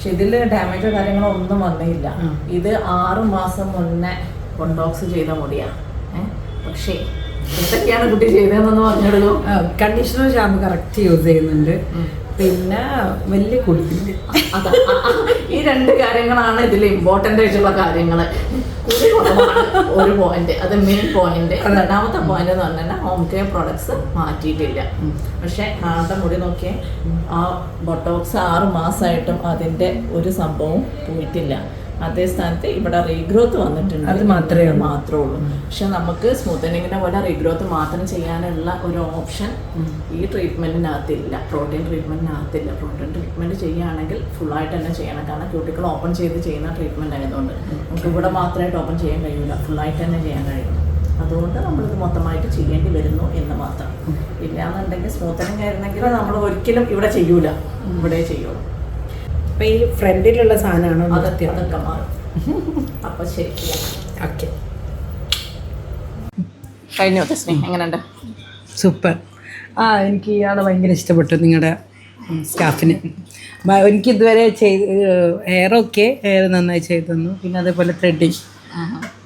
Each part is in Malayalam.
പക്ഷെ ഇതിൽ ഡാമേജോ കാര്യങ്ങളോ ഒന്നും വന്നില്ല. ഇത് 6 മാസം മുന്നേ ബോട്ടോക്സ് ചെയ്ത മുടിയാണ്. പക്ഷേ എന്തൊക്കെയാണ് കുട്ടി ചെയ്തതെന്നൊന്ന് പറഞ്ഞിടുള്ളൂ. കണ്ടീഷണർ ഷാമ്പു കറക്റ്റ് യൂസ് ചെയ്യുന്നുണ്ട്, പിന്നെ വലിയ കുടിക്കുന്നുണ്ട്. അതാ ഈ 2 കാര്യങ്ങളാണ് ഇതിൽ ഇമ്പോർട്ടൻ്റ് ആയിട്ടുള്ള കാര്യങ്ങൾ. കുടി കുറവാണ് ഒരു പോയിന്റ്, അത് മെയിൻ പോയിന്റ്. രണ്ടാമത്തെ പോയിന്റ് എന്ന് പറഞ്ഞാൽ ഹോം കെയർ പ്രോഡക്ട്സ് മാറ്റിയിട്ടില്ല. പക്ഷെ ആളുടെ മുടി നോക്കിയേ, ആ ബൊട്ടോക്സ് 6 മാസമായിട്ടും അതിൻ്റെ ഒരു സംഭവവും പോയിട്ടില്ല. അതേ സ്ഥാനത്ത് ഇവിടെ റീഗ്രോത്ത് വന്നിട്ടുണ്ട്, അത് മാത്രമേ ഉള്ളൂ. പക്ഷെ നമുക്ക് സ്മൂത്തനിങ്ങിനെ പോലെ റീഗ്രോത്ത് മാത്രം ചെയ്യാനുള്ള ഒരു ഓപ്ഷൻ ഈ ട്രീറ്റ്മെൻറ്റിനകത്തില്ല, പ്രോട്ടീൻ ട്രീറ്റ്മെൻറ്റിനകത്തില്ല. പ്രോട്ടീൻ ട്രീറ്റ്മെൻറ്റ് ചെയ്യുകയാണെങ്കിൽ ഫുള്ളായിട്ട് തന്നെ ചെയ്യണം. കാരണം ക്യൂട്ടിക്കൽ ഓപ്പൺ ചെയ്ത് ചെയ്യുന്ന ട്രീറ്റ്മെൻറ്റ് ആയതുകൊണ്ട് നമുക്ക് ഇവിടെ മാത്രമായിട്ട് ഓപ്പൺ ചെയ്യാൻ കഴിയില്ല, ഫുള്ളായിട്ട് തന്നെ ചെയ്യാൻ കഴിയും. അതുകൊണ്ട് നമ്മളിത് മൊത്തമായിട്ട് ചെയ്യേണ്ടി വരുന്നു എന്ന് മാത്രം. ഇല്ലാന്നുണ്ടെങ്കിൽ സ്മൂത്തനിങ് ആയിരുന്നെങ്കിൽ നമ്മൾ ഒരിക്കലും ഇവിടെ ചെയ്യൂല, ഇവിടെ ചെയ്യുള്ളൂ. അപ്പം ഈ ഫ്രണ്ടിലുള്ള സാധനമാണോ? അതൊക്കെ മാറും. അപ്പം ശരി, ഓക്കെ. കഴിഞ്ഞു തസ്നി, എങ്ങനെയുണ്ട്? സൂപ്പർ. എനിക്ക് ഇയാളെ ഭയങ്കര ഇഷ്ടപ്പെട്ടു, നിങ്ങളുടെ സ്റ്റാഫിന്. എനിക്ക് ഇതുവരെ ഹെയർ നന്നായി ചെയ്തു തന്നു. പിന്നെ അതേപോലെ ത്രെഡിങ്,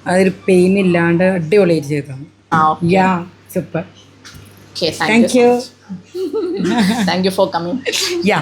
അതൊരു പെയിൻ ഇല്ലാണ്ട് അടിപൊളിയായിട്ട് ചെയ്തു തന്നു. Yeah, super. Thank you for coming. Yeah.